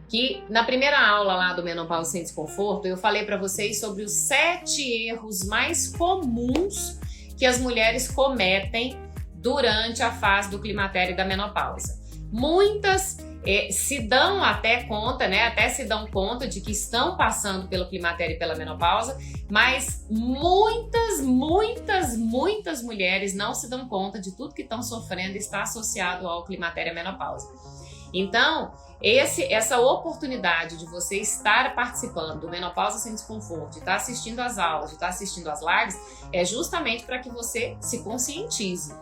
que na primeira aula lá do Menopausa Sem Desconforto, eu falei para vocês sobre os 7 erros mais comuns que as mulheres cometem durante a fase do climatério e da menopausa. Muitas se dão até conta, né? Até se dão conta de que estão passando pelo climatério e pela menopausa, mas muitas mulheres não se dão conta de tudo que estão sofrendo e está associado ao climatério e à menopausa. Então, essa oportunidade de você estar participando do Menopausa Sem Desconforto, de estar assistindo às aulas, de estar assistindo às lives, é justamente para que você se conscientize.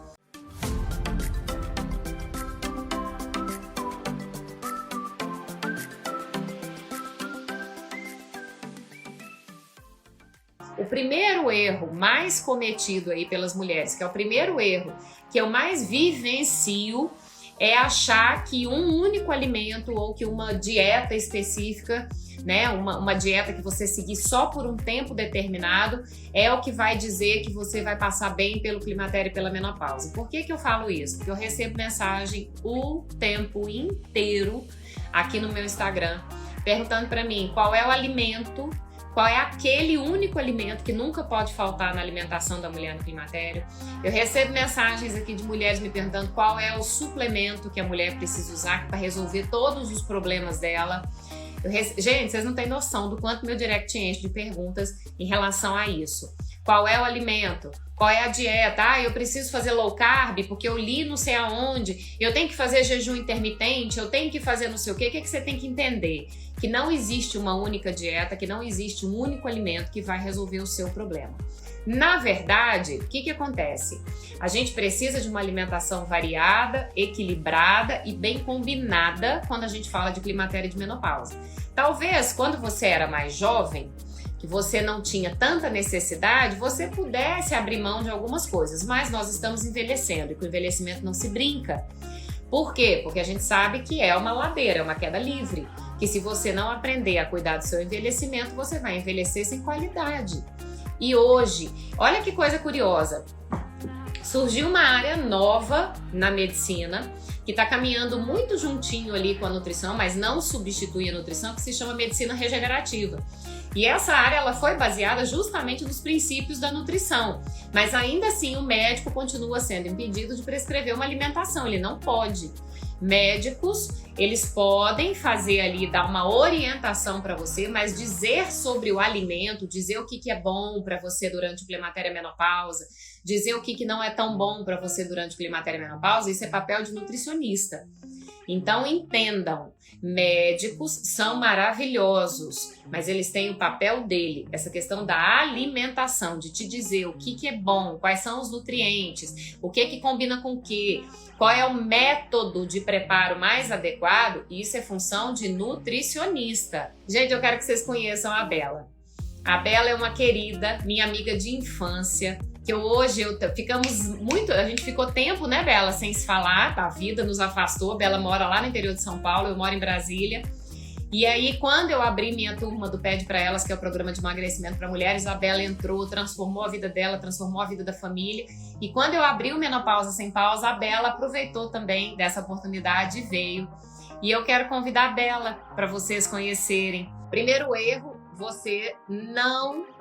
O primeiro erro mais cometido aí pelas mulheres, que é o primeiro erro que eu mais vivencio, é achar que um único alimento ou que uma dieta específica, né, uma dieta que você seguir só por um tempo determinado, é o que vai dizer que você vai passar bem pelo climatério e pela menopausa. Por que eu falo isso? Porque eu recebo mensagem o tempo inteiro aqui no meu Instagram, perguntando para mim qual é o alimento, qual é aquele único alimento que nunca pode faltar na alimentação da mulher no climatério. Eu recebo mensagens aqui de mulheres me perguntando qual é o suplemento que a mulher precisa usar para resolver todos os problemas dela. Gente, vocês não têm noção do quanto meu direct enche de perguntas em relação a isso. Qual é o alimento? Qual é a dieta? Ah, eu preciso fazer low carb porque eu li não sei aonde, eu tenho que fazer jejum intermitente, eu tenho que fazer não sei o quê. O que você tem que entender? Que não existe uma única dieta, que não existe um único alimento que vai resolver o seu problema. Na verdade, o que acontece? A gente precisa de uma alimentação variada, equilibrada e bem combinada quando a gente fala de climatério e de menopausa. Talvez quando você era mais jovem, que você não tinha tanta necessidade, você pudesse abrir mão de algumas coisas, mas nós estamos envelhecendo e com o envelhecimento não se brinca. Por quê? Porque a gente sabe que é uma ladeira, é uma queda livre, que se você não aprender a cuidar do seu envelhecimento, você vai envelhecer sem qualidade. E hoje, olha que coisa curiosa, surgiu uma área nova na medicina, que está caminhando muito juntinho ali com a nutrição, mas não substitui a nutrição, que se chama medicina regenerativa. E essa área ela foi baseada justamente nos princípios da nutrição, mas ainda assim o médico continua sendo impedido de prescrever uma alimentação, ele não pode. Médicos, eles podem fazer ali, dar uma orientação para você, mas dizer sobre o alimento, dizer o que é bom para você durante o climatério e a menopausa, dizer o que não é tão bom para você durante o climatério e a menopausa, isso é papel de nutricionista. Então entendam, médicos são maravilhosos, mas eles têm o papel dele, essa questão da alimentação, de te dizer o que é bom, quais são os nutrientes, o que combina com o que, qual é o método de preparo mais adequado, isso é função de nutricionista. Gente, eu quero que vocês conheçam a Bela. A Bela é uma querida, minha amiga de infância, que a gente ficou tempo, né, Bela, sem se falar, a vida nos afastou. A Bela mora lá no interior de São Paulo, eu moro em Brasília. E aí, quando eu abri minha turma do Pede Pra Elas, que é o programa de emagrecimento para mulheres, a Bela entrou, transformou a vida dela, transformou a vida da família. E quando eu abri o Menopausa Sem Pausa, a Bela aproveitou também dessa oportunidade e veio. E eu quero convidar a Bela para vocês conhecerem. Primeiro erro, você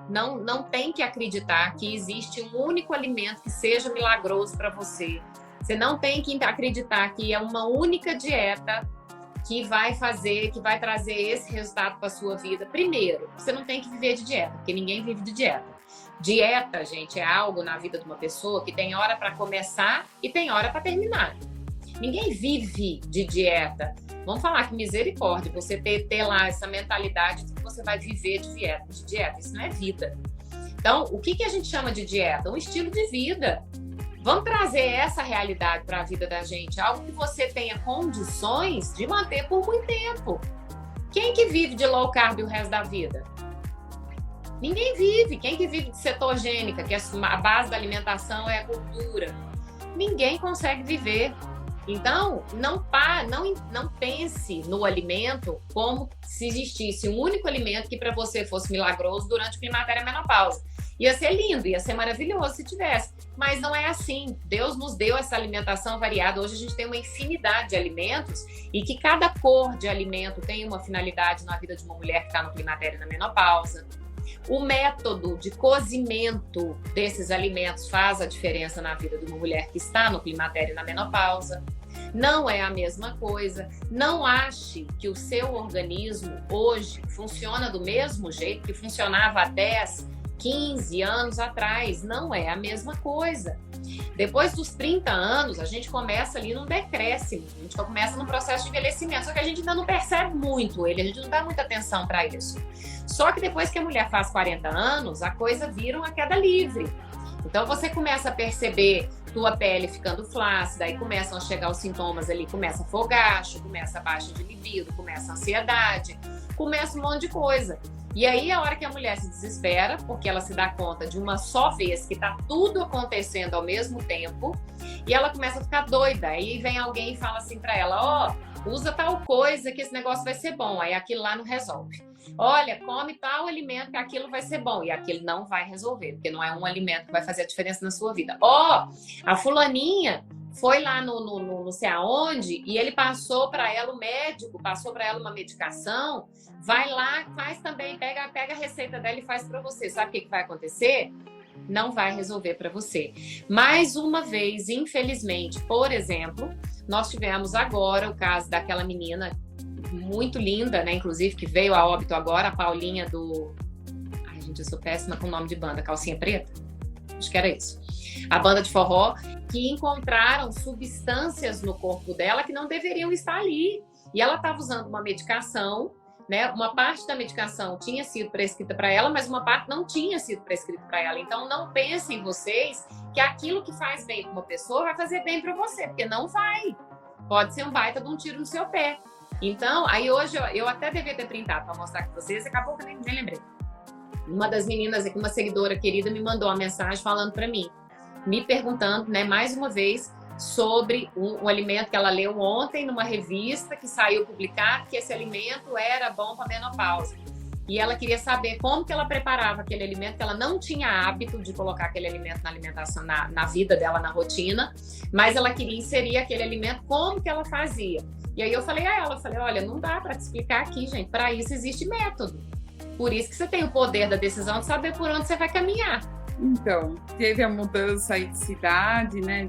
não tem que acreditar que existe um único alimento que seja milagroso para você. Você não tem que acreditar que é uma única dieta que vai trazer esse resultado para a sua vida. Primeiro, você não tem que viver de dieta, porque ninguém vive de dieta. Dieta, gente, é algo na vida de uma pessoa que tem hora para começar e tem hora para terminar. Ninguém vive de dieta. Vamos falar que misericórdia, você ter lá essa mentalidade de que você vai viver de dieta. Isso não é vida. Então, o que a gente chama de dieta? Um estilo de vida. Vamos trazer essa realidade para a vida da gente, algo que você tenha condições de manter por muito tempo. Quem que vive de low carb o resto da vida? Ninguém vive. Quem que vive de cetogênica, que a base da alimentação é a gordura? Ninguém consegue viver. Então, não pense no alimento como se existisse um único alimento que para você fosse milagroso durante o climatério e a menopausa. Ia ser lindo, ia ser maravilhoso se tivesse. Mas não é assim. Deus nos deu essa alimentação variada. Hoje a gente tem uma infinidade de alimentos e que cada cor de alimento tem uma finalidade na vida de uma mulher que está no climatério e na menopausa. O método de cozimento desses alimentos faz a diferença na vida de uma mulher que está no climatério e na menopausa. Não é a mesma coisa. Não ache que o seu organismo hoje funciona do mesmo jeito que funcionava há 10, 15 anos atrás. Não é a mesma coisa. Depois dos 30 anos, a gente começa ali num decréscimo, a gente começa num processo de envelhecimento, só que a gente ainda não percebe muito ele, a gente não dá muita atenção para isso. Só que depois que a mulher faz 40 anos, a coisa vira uma queda livre. Então você começa a perceber tua pele ficando flácida, aí começam a chegar os sintomas ali, começa fogacho, começa a baixa de libido, começa a ansiedade, começa um monte de coisa. E aí a hora que a mulher se desespera, porque ela se dá conta de uma só vez que tá tudo acontecendo ao mesmo tempo, e ela começa a ficar doida. Aí vem alguém e fala assim pra ela, usa tal coisa que esse negócio vai ser bom. Aí aquilo lá não resolve. Olha, come tal alimento que aquilo vai ser bom. E aquilo não vai resolver, porque não é um alimento que vai fazer a diferença na sua vida. A fulaninha foi lá no não sei aonde e ele passou para ela, o médico passou para ela uma medicação, vai lá, faz também, pega a receita dela e faz para você. Sabe o que vai acontecer? Não vai resolver para você. Mais uma vez, infelizmente, por exemplo, nós tivemos agora o caso daquela menina muito linda, né? Inclusive, que veio a óbito agora, a Paulinha do... Ai, gente, eu sou péssima com o nome de banda, Calcinha Preta? Acho que era isso. A banda de forró, que encontraram substâncias no corpo dela que não deveriam estar ali. E ela estava usando uma medicação, né? Uma parte da medicação tinha sido prescrita para ela, mas uma parte não tinha sido prescrita para ela. Então, não pensem vocês que aquilo que faz bem para uma pessoa vai fazer bem para você, porque não vai. Pode ser um baita de um tiro no seu pé. Então, aí hoje eu até devia ter printado para mostrar para vocês, acabou que eu nem lembrei. Uma das meninas aqui, uma seguidora querida, me mandou uma mensagem falando para mim, me perguntando, né, mais uma vez, sobre um alimento que ela leu ontem numa revista que saiu publicado, que esse alimento era bom para menopausa. E ela queria saber como que ela preparava aquele alimento, que ela não tinha hábito de colocar aquele alimento na alimentação, na vida dela, na rotina, mas ela queria inserir aquele alimento, como que ela fazia. E aí eu falei a ela, olha, não dá para te explicar aqui, gente, para isso existe método. Por isso que você tem o poder da decisão de saber por onde você vai caminhar. Então, teve a mudança aí de cidade, né,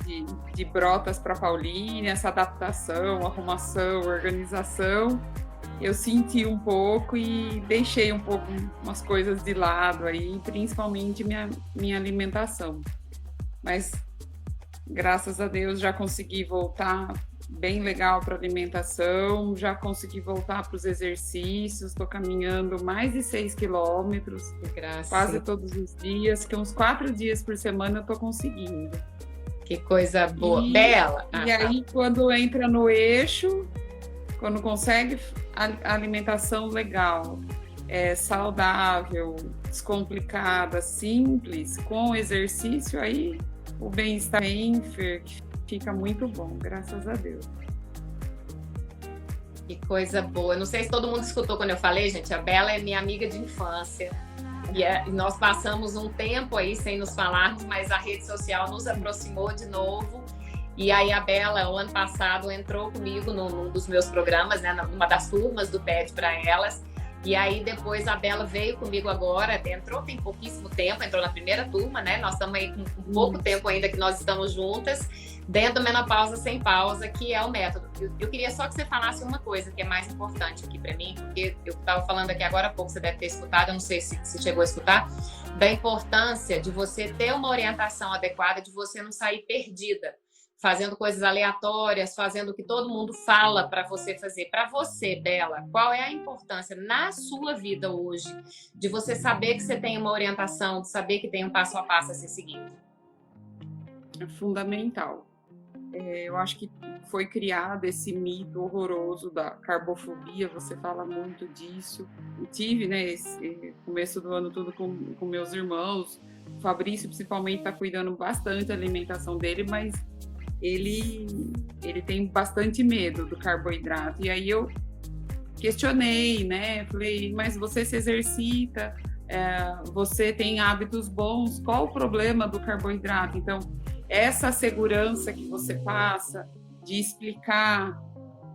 de Brotas para Paulínia, essa adaptação, arrumação, organização. Eu senti um pouco e deixei um pouco umas coisas de lado aí, principalmente minha alimentação. Mas, graças a Deus, já consegui voltar bem legal para alimentação, já consegui voltar para os exercícios, estou caminhando mais de 6 quilômetros, quase todos os dias, que uns 4 dias por semana eu estou conseguindo. Que coisa boa. Bela! E aí, quando entra no eixo, quando consegue a alimentação legal, saudável, descomplicada, simples, com exercício, aí o bem-estar fica muito bom, graças a Deus. Que coisa boa. Eu não sei se todo mundo escutou quando eu falei, gente, a Bela é minha amiga de infância. E nós passamos um tempo aí sem nos falarmos, mas a rede social nos aproximou de novo. E aí a Bela, o ano passado, entrou comigo num dos meus programas, né, numa das turmas do PED para elas. E aí depois a Bela veio comigo agora, entrou tem pouquíssimo tempo, entrou na primeira turma, né? Nós estamos aí com pouco tempo ainda que nós estamos juntas, dentro da Menopausa Sem Pausa, que é o método. Eu queria só que você falasse uma coisa que é mais importante aqui para mim, porque eu estava falando aqui agora há pouco, você deve ter escutado, eu não sei se chegou a escutar, da importância de você ter uma orientação adequada, de você não sair perdida, fazendo coisas aleatórias, fazendo o que todo mundo fala para você fazer. Para você, Bela, qual é a importância na sua vida hoje de você saber que você tem uma orientação, de saber que tem um passo a passo a ser seguido? É fundamental. Eu acho que foi criado esse mito horroroso da carbofobia, você fala muito disso. Eu tive, né, esse começo do ano tudo com meus irmãos. O Fabrício, principalmente, está cuidando bastante da alimentação dele, mas ele tem bastante medo do carboidrato. E aí eu questionei, né? Falei, mas você se exercita, você tem hábitos bons, qual o problema do carboidrato? Então, essa segurança que você passa de explicar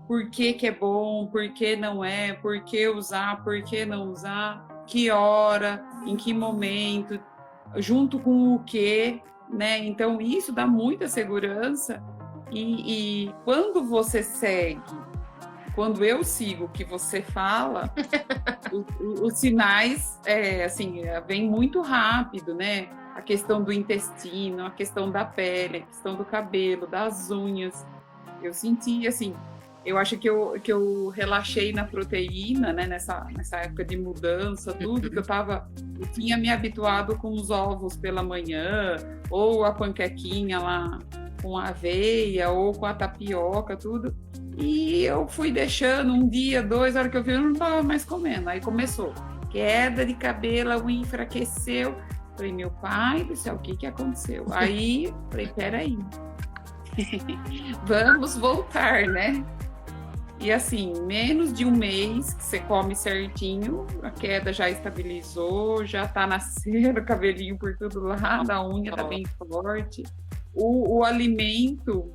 por que que é bom, por que não é, por que usar, por que não usar, que hora, em que momento, junto com o que, né? Então, isso dá muita segurança e quando você segue, quando eu sigo o que você fala, os sinais, assim, vêm muito rápido, né? A questão do intestino, a questão da pele, a questão do cabelo, das unhas. Eu senti, assim, eu acho que eu relaxei na proteína, né? Nessa época de mudança, tudo, que eu tinha me habituado com os ovos pela manhã, ou a panquequinha lá com a aveia, ou com a tapioca, tudo. E eu fui deixando um dia, 2, a hora que eu vi, eu não estava mais comendo. Aí começou, queda de cabelo, a unha enfraqueceu. Falei, meu pai do céu, o que aconteceu? Aí, falei, peraí, vamos voltar, né? E assim, menos de um mês que você come certinho, a queda já estabilizou, já tá nascendo cabelinho por todo lado, a unha tá bem forte. O alimento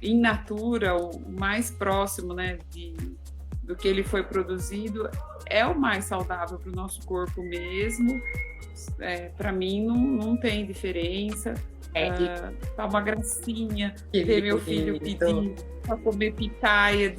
in natura, o mais próximo, né, do que ele foi produzido, é o mais saudável para o nosso corpo mesmo. Para mim não tem diferença. Tá uma gracinha ver meu filho pedindo para comer pitaia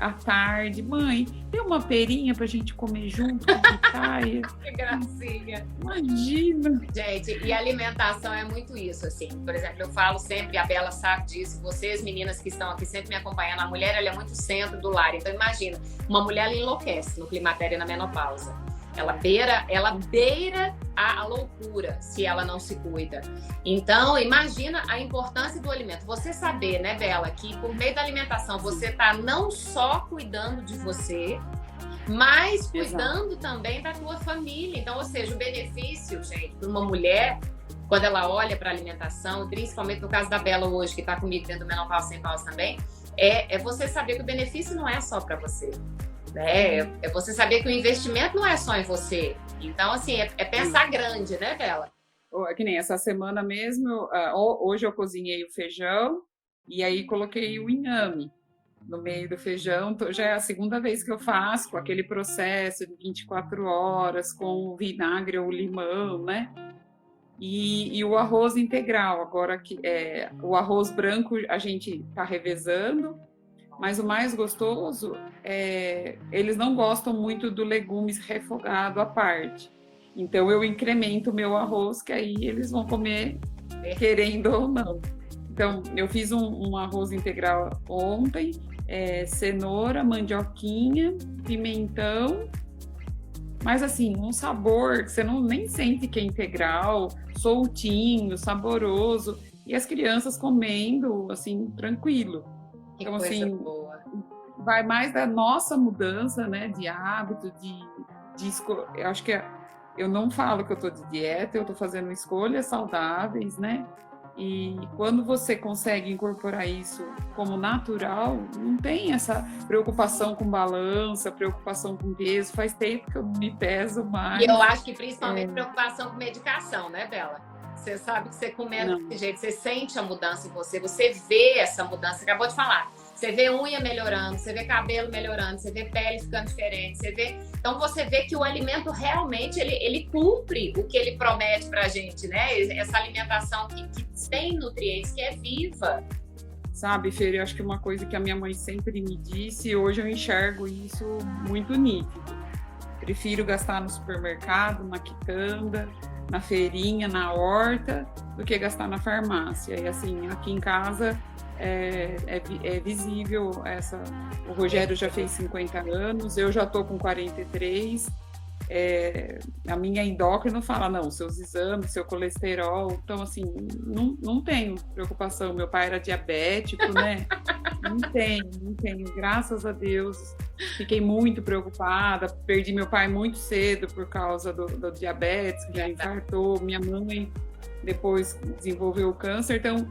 à tarde. Mãe, tem uma perinha pra gente comer junto com pitaia? Que gracinha! Imagina! Gente, e alimentação é muito isso, assim. Por exemplo, eu falo sempre, a Bela sabe disso, vocês meninas que estão aqui sempre me acompanhando, a mulher ela é muito centro do lar. Então imagina, uma mulher ela enlouquece no climatério e na menopausa. Ela beira a loucura se ela não se cuida. Então, imagina a importância do alimento. Você saber, né, Bela, que por meio da alimentação você está não só cuidando de você, mas cuidando também da tua família. Então, ou seja, o benefício, gente, para uma mulher, quando ela olha para a alimentação, principalmente no caso da Bela hoje, que está comigo dentro do Menopausa Sem Pausa também, é você saber que o benefício não é só para você. É você saber que o investimento não é só em você. Então, assim, é pensar grande, né, Bela? Que nem essa semana mesmo, hoje eu cozinhei o feijão e aí coloquei o inhame no meio do feijão. Já é a segunda vez que eu faço, com aquele processo de 24 horas, com o vinagre ou limão, né? E o arroz integral. Agora, o arroz branco a gente está revezando, mas o mais gostoso eles não gostam muito do legumes refogado à parte. Então eu incremento o meu arroz, que aí eles vão comer querendo ou não. Então eu fiz um arroz integral ontem, cenoura, mandioquinha, pimentão, mas assim, um sabor que você nem sente que é integral, soltinho, saboroso, e as crianças comendo assim, tranquilo. Então, assim, boa. Vai mais da nossa mudança, né, de hábito, eu acho que eu não falo que eu estou de dieta, eu estou fazendo escolhas saudáveis, né? E quando você consegue incorporar isso como natural, não tem essa preocupação com balança, preocupação com peso. Faz tempo que eu não me peso mais. E eu acho que principalmente preocupação com medicação, né, Bela? Você sabe que você comendo desse jeito, você sente a mudança em você, você vê essa mudança, você acabou de falar. Você vê unha melhorando, você vê cabelo melhorando, você vê pele ficando diferente, você vê... Então você vê que o alimento realmente, ele cumpre o que ele promete pra gente, né? Essa alimentação que tem nutrientes, que é viva. Sabe, Fer, eu acho que uma coisa que a minha mãe sempre me disse, e hoje eu enxergo isso muito nítido. Prefiro gastar no supermercado, na quitanda, na feirinha, na horta, do que gastar na farmácia. E assim, aqui em casa é visível o Rogério já fez 50 anos, eu já estou com 43. A minha endócrina fala, não, seus exames, seu colesterol, então assim, não tenho preocupação. Meu pai era diabético, né? Não tenho, graças a Deus. Fiquei muito preocupada, perdi meu pai muito cedo por causa do diabetes, que já infartou. Minha mãe depois desenvolveu o câncer, então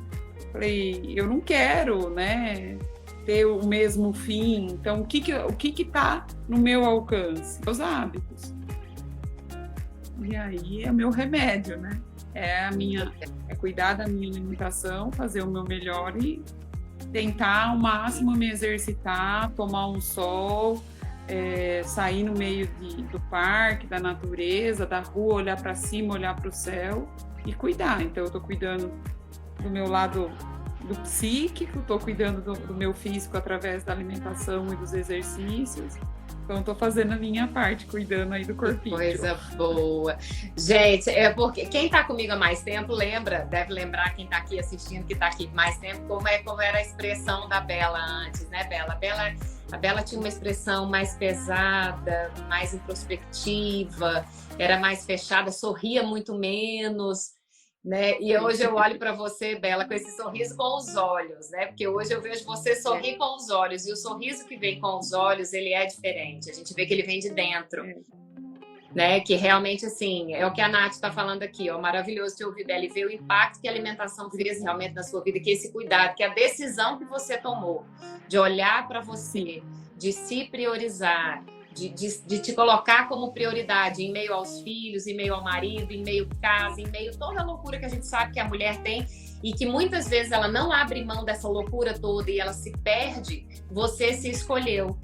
falei, eu não quero, né, ter o mesmo fim. Então, o que tá no meu alcance? Os hábitos. e aí é o meu remédio, né? É cuidar da minha alimentação, fazer o meu melhor e tentar ao máximo me exercitar, tomar um sol, sair no meio do parque, da natureza, da rua, olhar para cima, olhar para o céu e cuidar. Então eu estou cuidando do meu lado do psíquico, estou cuidando do meu físico através da alimentação e dos exercícios. Então, estou fazendo a minha parte, cuidando aí do corpinho. Coisa boa. Gente, porque quem está comigo há mais tempo deve lembrar quem está aqui assistindo, que está aqui mais tempo, como era a expressão da Bela antes, né, Bela? A Bela tinha uma expressão mais pesada, mais introspectiva, era mais fechada, sorria muito menos. Né? E hoje eu olho para você, Bela, com esse sorriso com os olhos, né? Porque hoje eu vejo você sorrir com os olhos, e o sorriso que vem com os olhos, ele é diferente. A gente vê que ele vem de dentro, né? Que realmente, assim, é o que a Nath está falando aqui, ó, maravilhoso te ouvir, Bela, e ver o impacto que a alimentação fez realmente na sua vida, que esse cuidado, que a decisão que você tomou de olhar para você, de se priorizar, de te colocar como prioridade em meio aos filhos, em meio ao marido, em meio à casa, em meio a toda a loucura que a gente sabe que a mulher tem e que muitas vezes ela não abre mão dessa loucura toda e ela se perde, você se escolheu,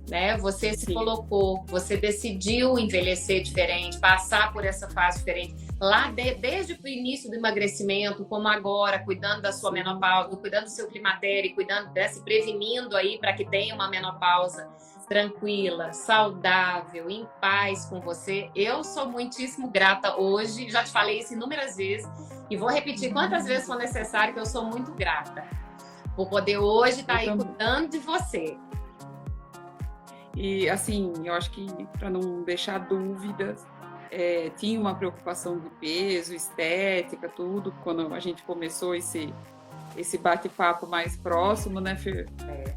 né? Você se colocou, você decidiu envelhecer diferente, passar por essa fase diferente. Lá desde o início do emagrecimento, como agora, cuidando da sua menopausa, cuidando do seu climatério, cuidando, se prevenindo aí para que tenha uma menopausa tranquila, saudável, em paz com você. Eu sou muitíssimo grata hoje, já te falei isso inúmeras vezes e vou repetir quantas vezes for necessário, que eu sou muito grata por poder hoje estar aí cuidando de você. E assim, eu acho que para não deixar dúvidas, tinha uma preocupação de peso, estética, tudo, quando a gente começou esse bate-papo mais próximo, né, Fer?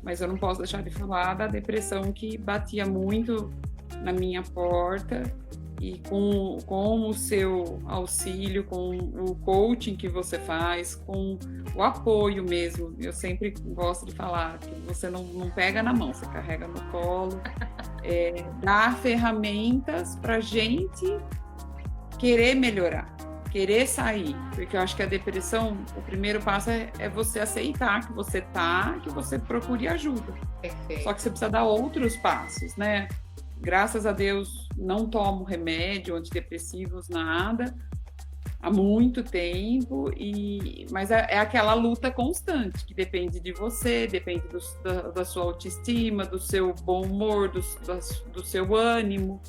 Mas eu não posso deixar de falar da depressão que batia muito na minha porta e com o seu auxílio, com o coaching que você faz, com o apoio mesmo. Eu sempre gosto de falar que você não pega na mão, você carrega no colo, dá ferramentas para a gente querer melhorar. Querer sair, porque eu acho que a depressão, o primeiro passo é você aceitar que você que você procure ajuda. Perfeito. Só que você precisa dar outros passos, né? Graças a Deus, não tomo remédio, antidepressivos, nada, há muito tempo, mas é aquela luta constante, que depende de você, depende da sua autoestima, do seu bom humor, do seu ânimo.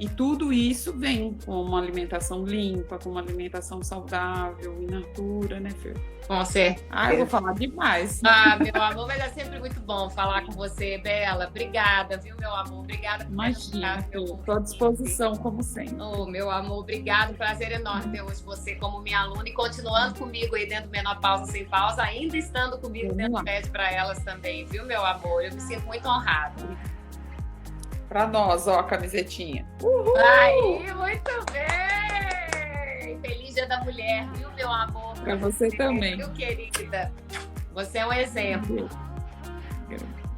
E tudo isso vem com uma alimentação limpa, com uma alimentação saudável, in natura, né, Fer? Com certeza. Eu vou falar demais. Meu amor, mas é sempre muito bom falar com você, Bela. Obrigada, viu, meu amor? Obrigada por Imagina, estou à disposição, como sempre. Meu amor, obrigado. Prazer enorme ter hoje você como minha aluna e continuando comigo aí dentro do Menopausa Sem Pausa, ainda estando comigo dentro do Pede para Elas também, viu, meu amor? Eu me sinto muito honrada. Para nós, ó, a camisetinha. Uhul! Aí, muito bem! Feliz Dia da Mulher, viu, meu amor? Para você também. Viu, querida? Você é um exemplo.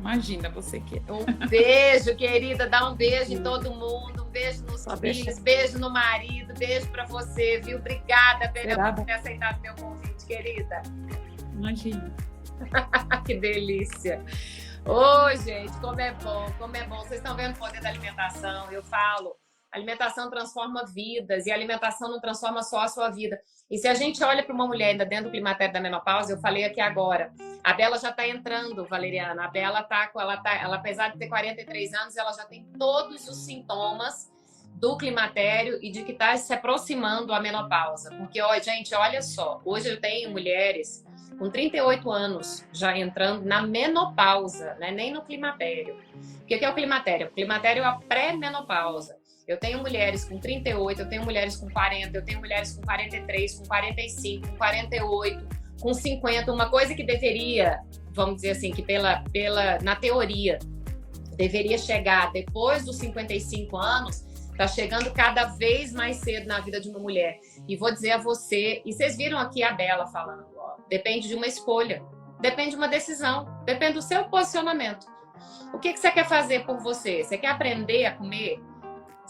Imagina, você que Um beijo, querida. Dá um beijo em todo mundo. Um beijo nos filhos, beijo no marido, beijo para você, viu? Obrigada, Bela, por ter aceitado meu convite, querida. Imagina. Que delícia. Gente, como é bom. Vocês estão vendo o poder da alimentação? Eu falo, alimentação transforma vidas e a alimentação não transforma só a sua vida. E se a gente olha para uma mulher ainda dentro do climatério da menopausa, eu falei aqui agora, a Bela já está entrando, Valeriana. A Bela ela apesar de ter 43 anos, ela já tem todos os sintomas do climatério e de que está se aproximando a menopausa. Porque, gente, olha só, hoje eu tenho mulheres com 38 anos, já entrando na menopausa, né? Nem no climatério. O que é o climatério? O climatério é a pré-menopausa. Eu tenho mulheres com 38, eu tenho mulheres com 40, eu tenho mulheres com 43, com 45, com 48, com 50. Uma coisa que deveria, vamos dizer assim, que na teoria, deveria chegar depois dos 55 anos, está chegando cada vez mais cedo na vida de uma mulher. E vou dizer a você, e vocês viram aqui a Bela falando, depende de uma escolha, depende de uma decisão, depende do seu posicionamento. O que você quer fazer por você? Você quer aprender a comer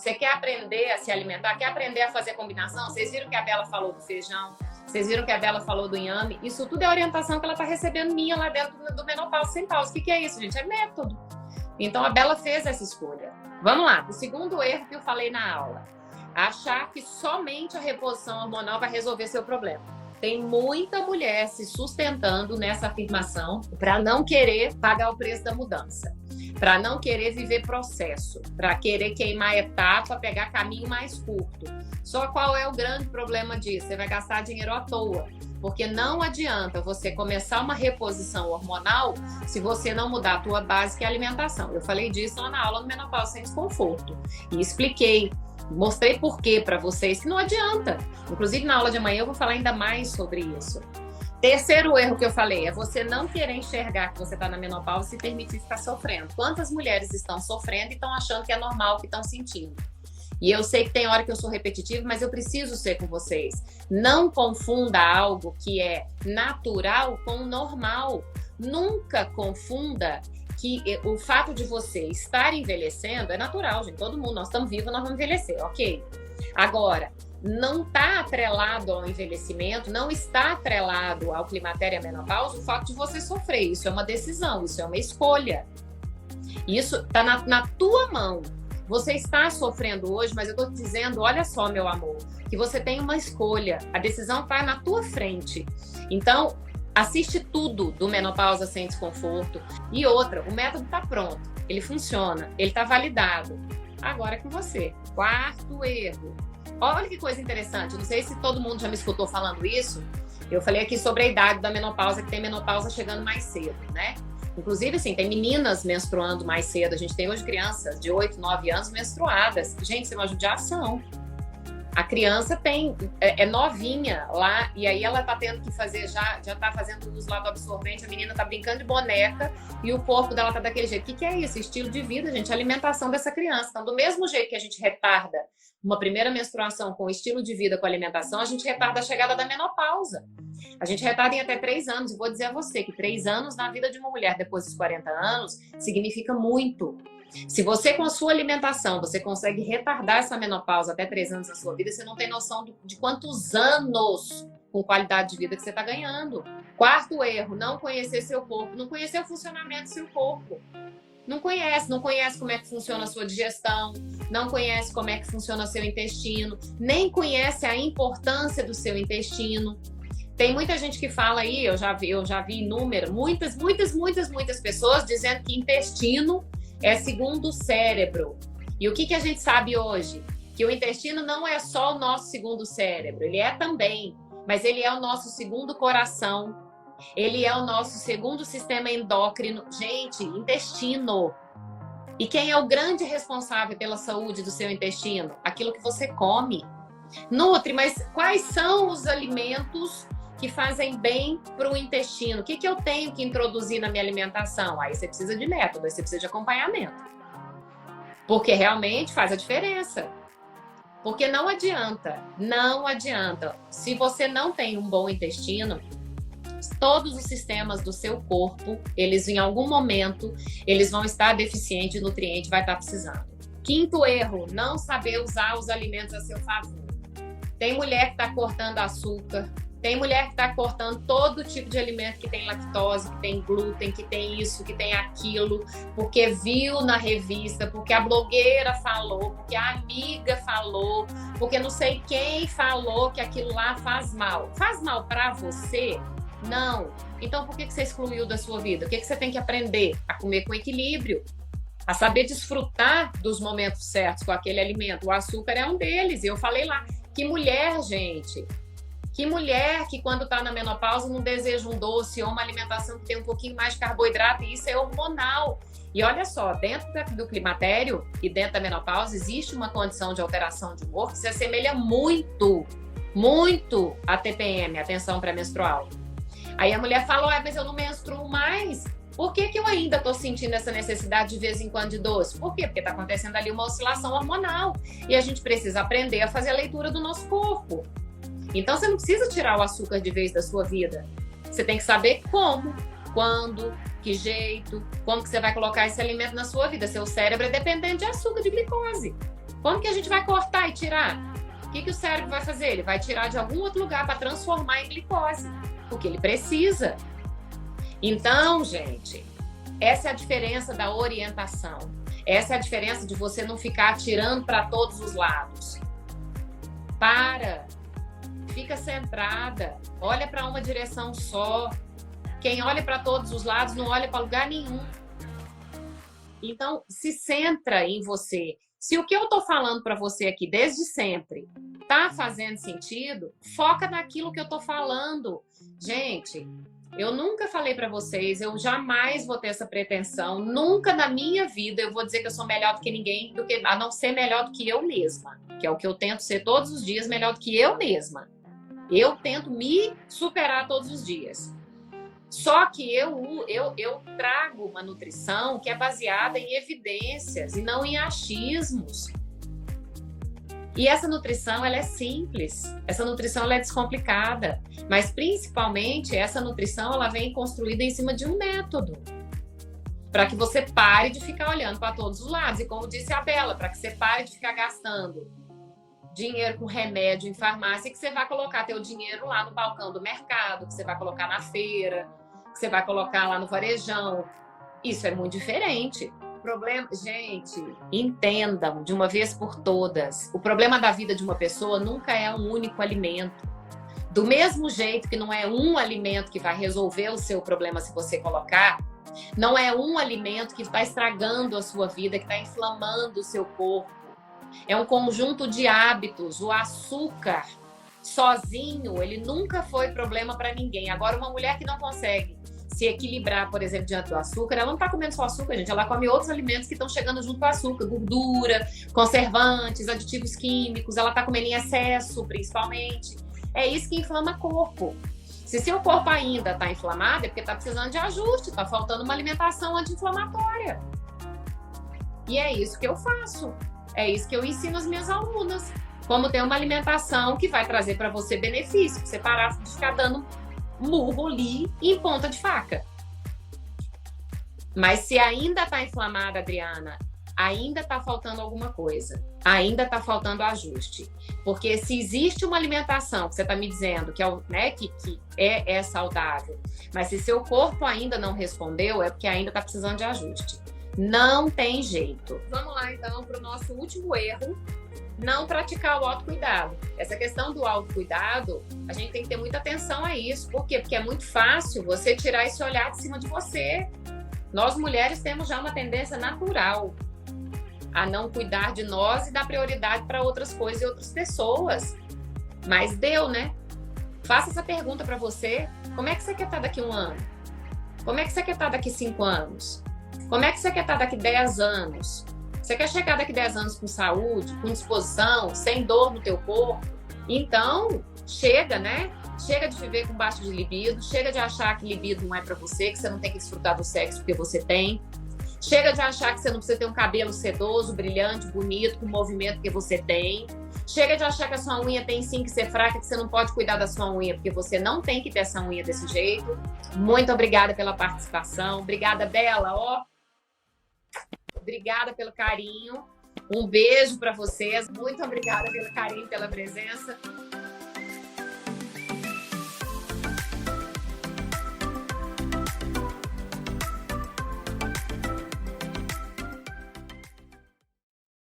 Você quer aprender a se alimentar? Quer aprender a fazer combinação? Vocês viram que a Bela falou do feijão? Vocês viram que a Bela falou do inhame? Isso tudo é orientação que ela está recebendo minha lá dentro do Menopausa Sem Pausa. O que é isso, gente? É método. Então, a Bela fez essa escolha. Vamos lá. O segundo erro que eu falei na aula. Achar que somente a reposição hormonal vai resolver seu problema. Tem muita mulher se sustentando nessa afirmação para não querer pagar o preço da mudança, para não querer viver processo, para querer queimar etapa, pegar caminho mais curto. Só qual é o grande problema disso? Você vai gastar dinheiro à toa, porque não adianta você começar uma reposição hormonal se você não mudar a tua base, que é a alimentação. Eu falei disso lá na aula do Menopausa Sem Desconforto e expliquei. Mostrei por quê para vocês, que não adianta. Inclusive, na aula de amanhã eu vou falar ainda mais sobre isso. Terceiro erro que eu falei é você não querer enxergar que você está na menopausa e se permitir ficar sofrendo. Quantas mulheres estão sofrendo e estão achando que é normal o que estão sentindo? E eu sei que tem hora que eu sou repetitiva, mas eu preciso ser com vocês. Não confunda algo que é natural com normal. Nunca confunda que o fato de você estar envelhecendo é natural, gente. Todo mundo, nós estamos vivos, nós vamos envelhecer, ok? Agora, não está atrelado ao envelhecimento, não está atrelado ao climatério e à menopausa o fato de você sofrer. Isso é uma decisão, isso é uma escolha. Isso está na tua mão. Você está sofrendo hoje, mas eu estou dizendo, olha só, meu amor, que você tem uma escolha. A decisão está na tua frente. Então, assiste tudo do Menopausa Sem Desconforto. E outra, o método está pronto, ele funciona, ele está validado. Agora é com você. Quarto erro. Olha que coisa interessante, não sei se todo mundo já me escutou falando isso. Eu falei aqui sobre a idade da menopausa, que tem menopausa chegando mais cedo, né? Inclusive, assim, tem meninas menstruando mais cedo. A gente tem hoje crianças de 8, 9 anos menstruadas. Gente, isso é uma judiação. A criança é novinha lá, e aí ela tá tendo que fazer, já tá fazendo uso lá do absorvente, a menina tá brincando de boneca e o corpo dela tá daquele jeito. O que é isso? Estilo de vida, gente, a alimentação dessa criança. Então, do mesmo jeito que a gente retarda uma primeira menstruação com estilo de vida, com alimentação, a gente retarda a chegada da menopausa. A gente retarda em até 3 anos, e vou dizer a você que 3 anos na vida de uma mulher depois dos 40 anos significa muito. Se você, com a sua alimentação, você consegue retardar essa menopausa até 3 anos na sua vida, você não tem noção de quantos anos com qualidade de vida que você está ganhando. Quarto erro, não conhecer seu corpo, não conhecer o funcionamento do seu corpo. Não conhece como é que funciona a sua digestão, não conhece como é que funciona o seu intestino, nem conhece a importância do seu intestino. Tem muita gente que fala aí, eu já vi inúmeras, muitas pessoas dizendo que intestino é segundo cérebro. E o que a gente sabe hoje? Que o intestino não é só o nosso segundo cérebro, ele é também, mas ele é o nosso segundo coração, ele é o nosso segundo sistema endócrino. Gente, intestino. E quem é o grande responsável pela saúde do seu intestino? Aquilo que você come. Nutri, mas quais são os alimentos que fazem bem para o intestino? O que eu tenho que introduzir na minha alimentação? Aí você precisa de método, aí você precisa de acompanhamento. Porque realmente faz a diferença. Porque não adianta. Se você não tem um bom intestino, todos os sistemas do seu corpo, eles em algum momento, eles vão estar deficientes de nutriente, vai estar precisando. Quinto erro, não saber usar os alimentos a seu favor. Tem mulher que está cortando açúcar, tem mulher que está cortando todo tipo de alimento que tem lactose, que tem glúten, que tem isso, que tem aquilo, porque viu na revista, porque a blogueira falou, porque a amiga falou, porque não sei quem falou que aquilo lá faz mal. Faz mal para você? Não. Então por que você excluiu da sua vida? O que você tem que aprender? A comer com equilíbrio, a saber desfrutar dos momentos certos com aquele alimento. O açúcar é um deles, e eu falei lá. Que mulher, gente! Que mulher que quando está na menopausa não deseja um doce ou uma alimentação que tem um pouquinho mais de carboidrato, e isso é hormonal. E olha só, dentro do climatério e dentro da menopausa existe uma condição de alteração de humor que se assemelha muito à TPM, a tensão pré-menstrual. Aí a mulher fala, mas eu não menstruo mais. Por que eu ainda estou sentindo essa necessidade de vez em quando de doce? Por quê? Porque está acontecendo ali uma oscilação hormonal. E a gente precisa aprender a fazer a leitura do nosso corpo. Então você não precisa tirar o açúcar de vez da sua vida. Você tem que saber como, quando, que jeito, como que você vai colocar esse alimento na sua vida. Seu cérebro é dependente de açúcar, de glicose. Como que a gente vai cortar e tirar? O que o cérebro vai fazer? Ele vai tirar de algum outro lugar para transformar em glicose, porque ele precisa. Então, gente, essa é a diferença da orientação. Essa é a diferença de você não ficar atirando para todos os lados. Fica centrada, olha para uma direção só. Quem olha para todos os lados não olha para lugar nenhum. Então, se centra em você. Se o que eu estou falando para você aqui desde sempre está fazendo sentido, foca naquilo que eu estou falando. Gente, eu nunca falei para vocês, eu jamais vou ter essa pretensão, nunca na minha vida eu vou dizer que eu sou melhor do que ninguém, a não ser melhor do que eu mesma, que é o que eu tento ser todos os dias, melhor do que eu mesma. Eu tento me superar todos os dias. Só que eu trago uma nutrição que é baseada em evidências e não em achismos. E essa nutrição, ela é simples, essa nutrição ela é descomplicada, mas principalmente essa nutrição ela vem construída em cima de um método, para que você pare de ficar olhando para todos os lados. E como disse a Bela, para que você pare de ficar gastando dinheiro com remédio em farmácia e que você vai colocar teu dinheiro lá no balcão do mercado, que você vai colocar na feira, que você vai colocar lá no varejão. Isso é muito diferente. O problema, gente, entendam de uma vez por todas, o problema da vida de uma pessoa nunca é um único alimento. Do mesmo jeito que não é um alimento que vai resolver o seu problema se você colocar, não é um alimento que está estragando a sua vida, que está inflamando o seu corpo. É um conjunto de hábitos. O açúcar sozinho, ele nunca foi problema para ninguém. Agora, uma mulher que não consegue se equilibrar, por exemplo, diante do açúcar, ela não está comendo só açúcar, gente. Ela come outros alimentos que estão chegando junto com o açúcar. Gordura, conservantes, aditivos químicos. Ela está comendo em excesso, principalmente. É isso que inflama o corpo. Se seu corpo ainda está inflamado, é porque está precisando de ajuste. Está faltando uma alimentação anti-inflamatória. E é isso que eu faço. É isso que eu ensino às minhas alunas. Como ter uma alimentação que vai trazer para você benefício. Que você parar de ficar dando murro ali em ponta de faca. Mas se ainda está inflamada, Adriana, ainda está faltando alguma coisa. Ainda está faltando ajuste. Porque se existe uma alimentação que você está me dizendo que é saudável, mas se seu corpo ainda não respondeu, é porque ainda está precisando de ajuste. Não tem jeito. Vamos lá, então, para o nosso último erro. Não praticar o autocuidado. Essa questão do autocuidado, a gente tem que ter muita atenção a isso. Por quê? Porque é muito fácil você tirar esse olhar de cima de você. Nós, mulheres, temos já uma tendência natural a não cuidar de nós e dar prioridade para outras coisas e outras pessoas. Mas deu, né? Faça essa pergunta para você. Como é que você quer estar daqui 1 ano? Como é que você quer estar daqui 5 anos? Como é que você quer estar daqui 10 anos? Você quer chegar daqui 10 anos com saúde, com disposição, sem dor no teu corpo? Então, chega, né? Chega de viver com baixo de libido, chega de achar que libido não é pra você, que você não tem que desfrutar do sexo porque você tem. Chega de achar que você não precisa ter um cabelo sedoso, brilhante, bonito, com movimento porque você tem. Chega de achar que a sua unha tem sim que ser fraca, que você não pode cuidar da sua unha porque você não tem que ter essa unha desse jeito. Muito obrigada pela participação. Obrigada, Bela, ó. Obrigada pelo carinho. Um beijo para vocês. Muito obrigada pelo carinho, pela presença.